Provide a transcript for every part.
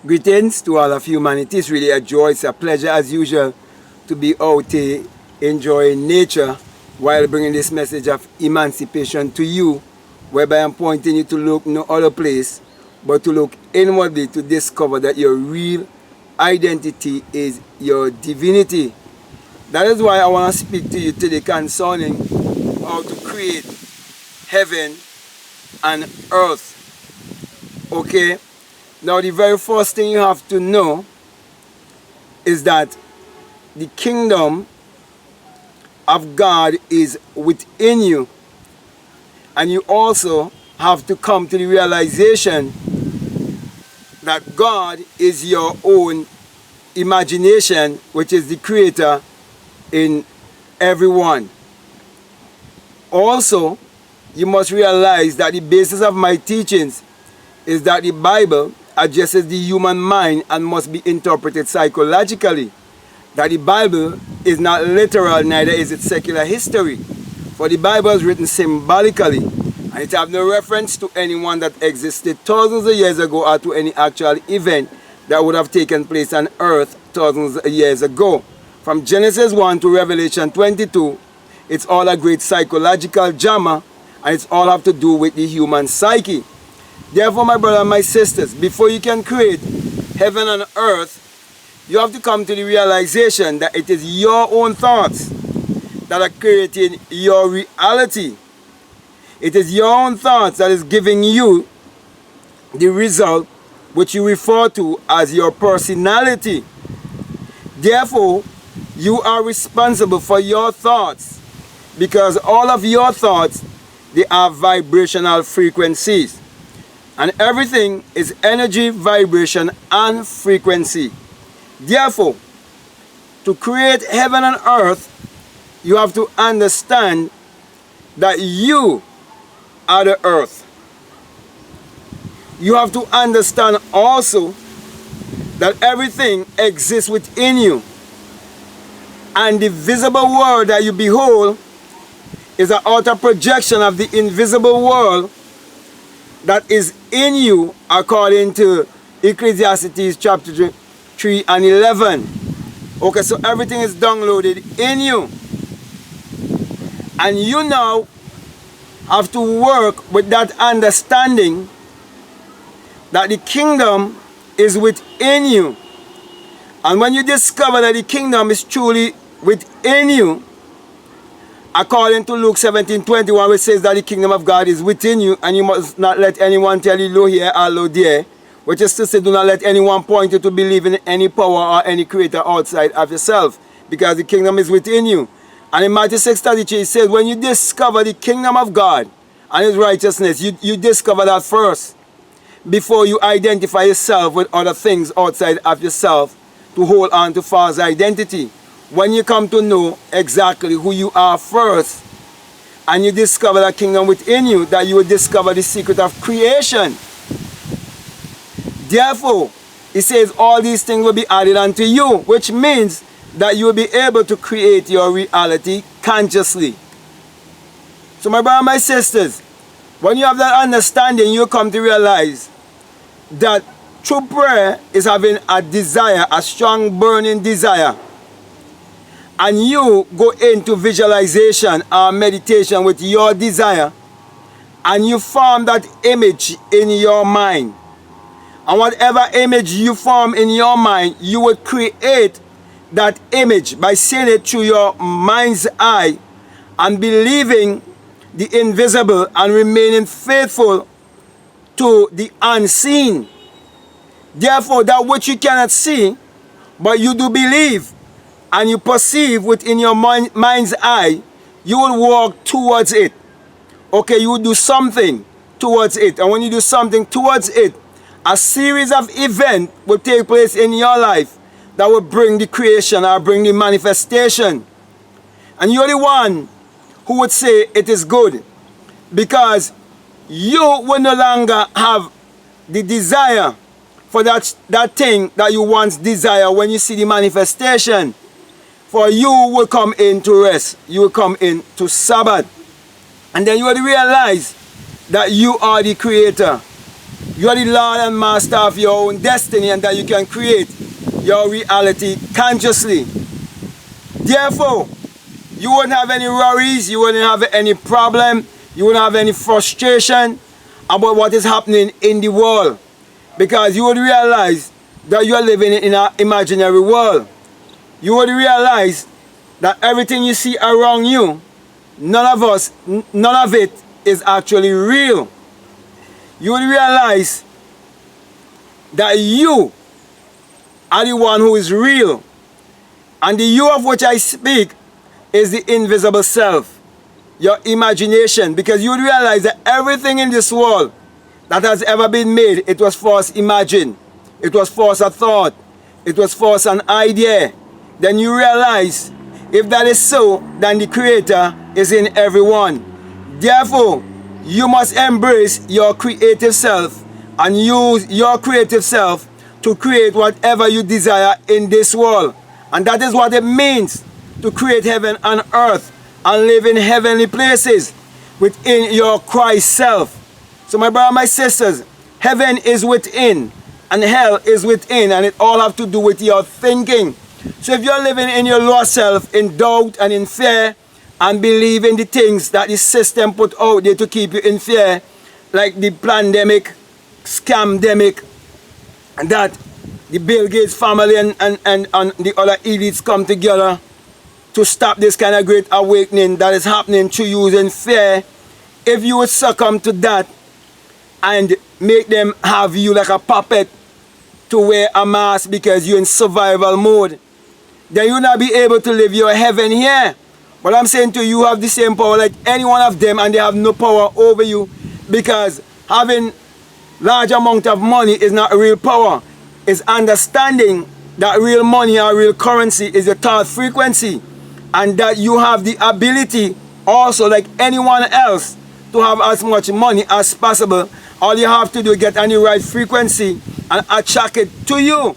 Greetings to all of humanity. It's really a joy, it's a pleasure as usual to be out here enjoying nature while bringing this message of emancipation to you, whereby I'm pointing you to look no other place but to look inwardly to discover that your real identity is your divinity. That is why I want to speak to you today concerning how to create heaven and earth. Okay? Now the very first thing you have to know is that the kingdom of God is within you. And you also have to come to the realization that God is your own imagination, which is the creator in everyone. Also, you must realize that the basis of my teachings is that the Bible addresses the human mind and must be interpreted psychologically. That the Bible is not literal, neither is it secular history. For the Bible is written symbolically, and it has no reference to anyone that existed thousands of years ago or to any actual event that would have taken place on earth thousands of years ago. From Genesis 1 to Revelation 22, it's all a great psychological drama, and it's all have to do with the human psyche. Therefore, my brothers and my sisters, before you can create heaven and earth, you have to come to the realization that it is your own thoughts that are creating your reality. It is your own thoughts that is giving you the result which you refer to as your personality. Therefore, you are responsible for your thoughts, because all of your thoughts, they are vibrational frequencies. And everything is energy, vibration, and frequency. Therefore, to create heaven and earth, you have to understand that you are the earth. You have to understand also that everything exists within you. And the visible world that you behold is an outer projection of the invisible world that is in you, according to Ecclesiastes chapter 3 and 11. Okay, so everything is downloaded in you. And you now have to work with that understanding that the kingdom is within you. And when you discover that the kingdom is truly within you, according to Luke 17:21, which says that the kingdom of God is within you, and you must not let anyone tell you, lo here or lo there, which is to say, do not let anyone point you to believe in any power or any creator outside of yourself, because the kingdom is within you. And in Matthew 6:33, it says, when you discover the kingdom of God and his righteousness, you discover that first, before you identify yourself with other things outside of yourself to hold on to false identity. When you come to know exactly who you are first, and you discover that kingdom within you, that you will discover the secret of creation. Therefore, it says all these things will be added unto you, which means that you will be able to create your reality consciously. So my brothers and my sisters, when you have that understanding, you come to realize that true prayer is having a desire, a strong burning desire. And you go into visualization or meditation with your desire, and you form that image in your mind. And whatever image you form in your mind, you will create that image by seeing it through your mind's eye and believing the invisible and remaining faithful to the unseen. Therefore, that which you cannot see, but you do believe, and you perceive within your mind's eye, you will walk towards it. Okay, you will do something towards it. And when you do something towards it, a series of events will take place in your life that will bring the creation or bring the manifestation. And you're the one who would say it is good, because you will no longer have the desire for that thing that you once desired when you see the manifestation. For you will come into rest. You will come into Sabbath. And then you will realize that you are the creator. You are the Lord and Master of your own destiny, and that you can create your reality consciously. Therefore, you wouldn't have any worries, you wouldn't have any problem, you wouldn't have any frustration about what is happening in the world, because you would realize that you are living in an imaginary world. You would realize that everything you see around you, none of it is actually real. You would realize that you are the one who is real, and the you of which I speak is the invisible self, your imagination, because you would realize that everything in this world that has ever been made, it was first imagined, it was first a thought, it was first an idea. Then you realize, if that is so, then the Creator is in everyone. Therefore, you must embrace your creative self and use your creative self to create whatever you desire in this world. And that is what it means to create heaven and earth and live in heavenly places within your Christ self. So my brother, my sisters, heaven is within and hell is within, and it all have to do with your thinking. So if you're living in your lower self, in doubt and in fear, and believe in the things that the system put out there to keep you in fear, like the pandemic, scamdemic, and that the Bill Gates family and the other elites come together to stop this kind of great awakening that is happening to you in fear. If you would succumb to that and make them have you like a puppet to wear a mask because you're in survival mode, then you'll not be able to live your heaven here. But I'm saying to you, you have the same power like any one of them, and they have no power over you, because having large amount of money is not real power. It's understanding that real money or real currency is a thought frequency, and that you have the ability also, like anyone else, to have as much money as possible. All you have to do is get on the right frequency and attract it to you.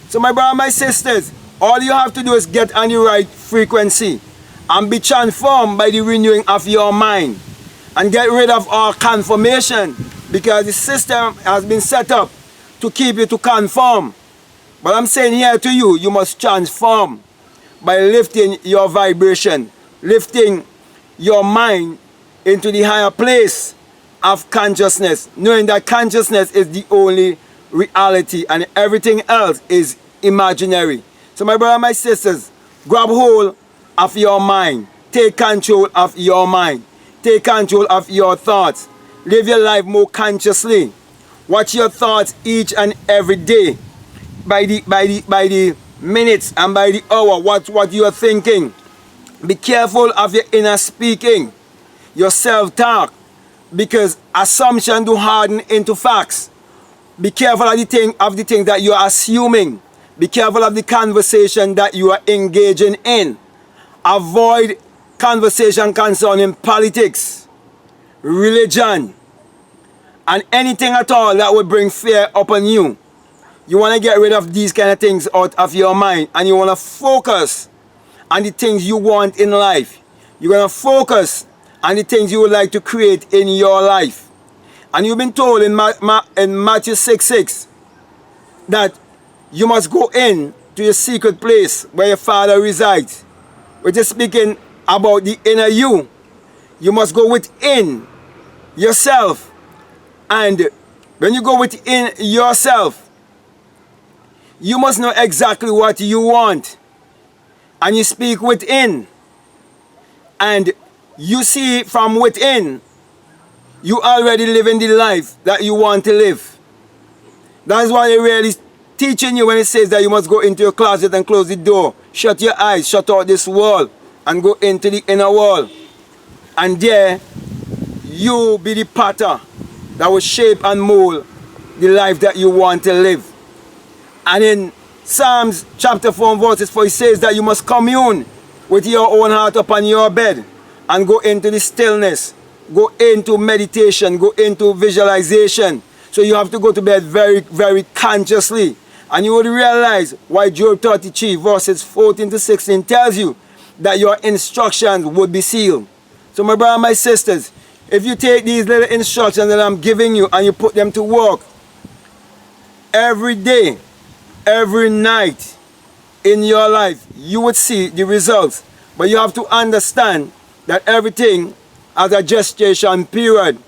So my brother, my sisters, all you have to do is get on the right frequency and be transformed by the renewing of your mind, and get rid of all conformation, because the system has been set up to keep you to conform. But I'm saying here to you, you must transform by lifting your vibration, lifting your mind into the higher place of consciousness, knowing that consciousness is the only reality and everything else is imaginary. So my brother, my sisters, grab hold of your mind. Take control of your mind. Take control of your thoughts. Live your life more consciously. Watch your thoughts each and every day. By the minutes and by the hour, what you are thinking. Be careful of your inner speaking, your self-talk, because assumption do harden into facts. Be careful of the things that you are assuming. Be careful of the conversation that you are engaging in. Avoid conversation concerning politics, religion, and anything at all that would bring fear upon you. You want to get rid of these kind of things out of your mind, and you want to focus on the things you want in life. You're going to focus on the things you would like to create in your life. And you've been told in Matthew 6:6 that you must go in to your secret place where your Father resides, which is speaking about the inner you. You must go within yourself, and when you go within yourself, you must know exactly what you want, and you speak within, and you see from within. You already living the life that you want to live. That's why they're really teaching you when it says that you must go into your closet and close the door. Shut your eyes, shut out this world, and go into the inner world. And there, you be the potter that will shape and mold the life that you want to live. And in Psalms chapter 4 verses 4, it says that you must commune with your own heart upon your bed and go into the stillness. Go into meditation, go into visualization. So you have to go to bed very, very consciously. And you would realize why Job 33 verses 14 to 16 tells you that your instructions would be sealed. So my brother, my sisters, if you take these little instructions that I'm giving you and you put them to work, every day, every night in your life, you would see the results. But you have to understand that everything has a gestation period.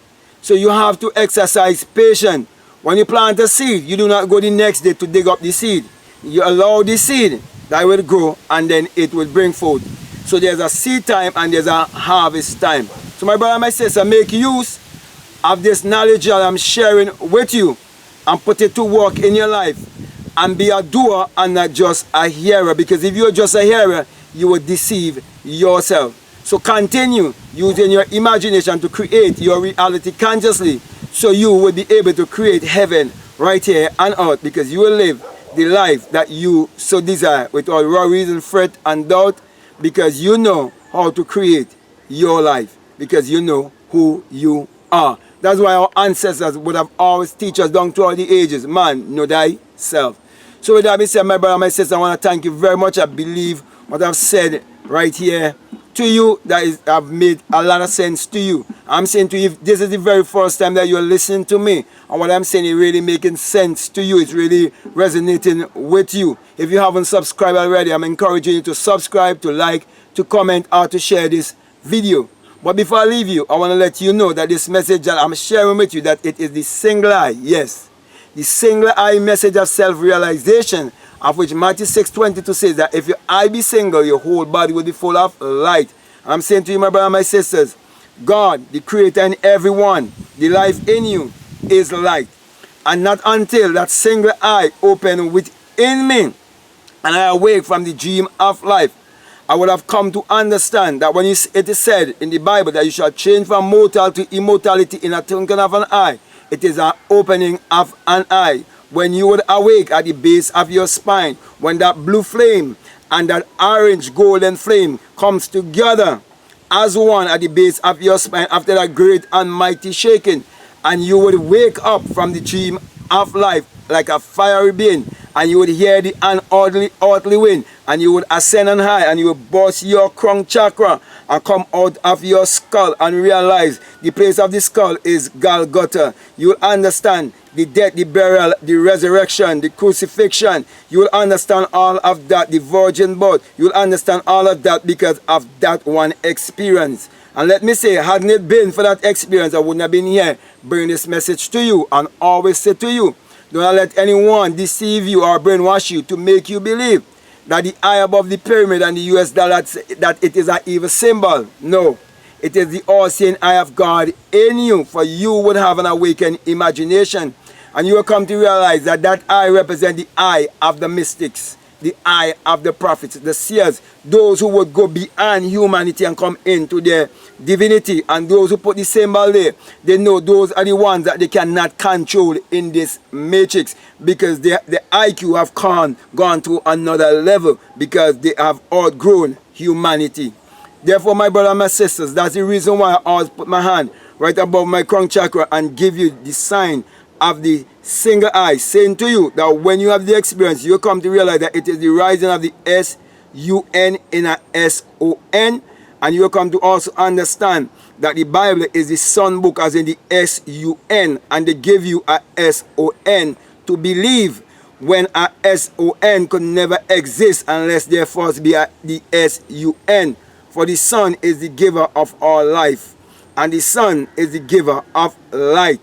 So you have to exercise patience. When you plant a seed, you do not go the next day to dig up the seed. You allow the seed that will grow, and then it will bring forth. So there's a seed time and there's a harvest time. So my brother and my sister, make use of this knowledge that I'm sharing with you and put it to work in your life, and be a doer and not just a hearer, because if you're just a hearer, you will deceive yourself. So continue using your imagination to create your reality consciously, so you will be able to create heaven right here on earth, because you will live the life that you so desire without worries and fret and doubt, because you know how to create your life, because you know who you are. That's why our ancestors would have always teach us down throughout the ages, man, know thyself. So with that being said, my brother and my sister, I want to thank you very much. I believe what I've said right here to you that have made a lot of sense to you. I'm saying to you, if this is the very first time that you're listening to me, and what I'm saying is really making sense to you, it's really resonating with you. If you haven't subscribed already, I'm encouraging you to subscribe, to like, to comment, or to share this video. But before I leave you, I want to let you know that this message that I'm sharing with you, that it is the single eye, yes, the single eye message of self-realization, of which Matthew 6:22 says that if your eye be single, your whole body will be full of light. I'm saying to you, my brother and my sisters, God, the creator in everyone, the life in you is light. And not until that single eye open within me, and I awake from the dream of life, I would have come to understand that when it is said in the Bible that you shall change from mortal to immortality in a twinkling of an eye, it is an opening of an eye. When you would awake at the base of your spine, when that blue flame and that orange golden flame comes together as one at the base of your spine after that great and mighty shaking, and you would wake up from the dream of life like a fiery being, and you would hear the unearthly wind, and you would ascend on high, and you would burst your crown chakra and come out of your skull and realize the place of the skull is Golgotha. You will understand the death, the burial, the resurrection, the crucifixion. You will understand all of that, the virgin birth. You will understand all of that because of that one experience. And let me say, hadn't it been for that experience, I wouldn't have been here bringing this message to you, and always say to you, do not let anyone deceive you or brainwash you to make you believe that the eye above the pyramid and the US dollar, that it is an evil symbol. No, it is the all-seeing eye of God in you, for you would have an awakened imagination, and you will come to realize that that eye represents the eye of the mystics, the eye of the prophets, the seers, those who would go beyond humanity and come into their divinity. And those who put the symbol there, they know those are the ones that they cannot control in this matrix, because the IQ have gone to another level, because they have outgrown humanity. Therefore, my brother and my sisters, that's the reason why I always put my hand right above my crown chakra and give you the sign of the single eye, saying to you that when you have the experience, you come to realize that it is the rising of the S-U-N in a S-O-N, and you come to also understand that the Bible is the son book, as in the S-U-N, and they give you a S-O-N to believe, when a S-O-N could never exist unless there first be the S-U-N. For the Son is the giver of all life, and the Son is the giver of light.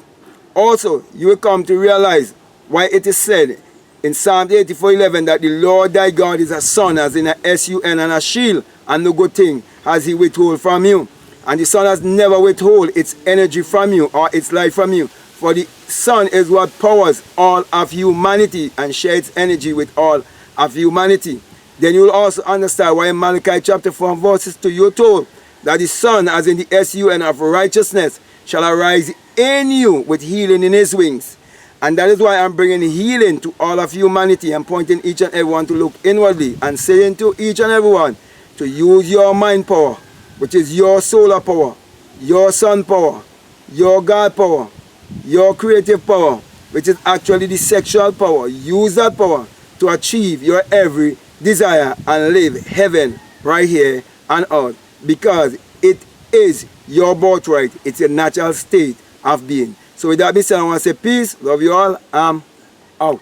Also, you will come to realize why it is said in Psalm 84:11 that the Lord thy God is a sun, as in a S-U-N, and a shield, and no good thing has he withhold from you. And the sun has never withhold its energy from you or its life from you. For the sun is what powers all of humanity and shares energy with all of humanity. Then you will also understand why in Malachi chapter 4 verses 2 you are told that the sun, as in the S-U-N, of righteousness, shall arise in you with healing in his wings. And that is why I'm bringing healing to all of humanity and pointing each and everyone to look inwardly and saying to each and everyone to use your mind power, which is your solar power, your sun power, your God power, your creative power, which is actually the sexual power. Use that power to achieve your every desire and live heaven right here on earth, because it is your birthright. It's a natural state of being. So with that being said, I want to say peace, love you all, I'm out.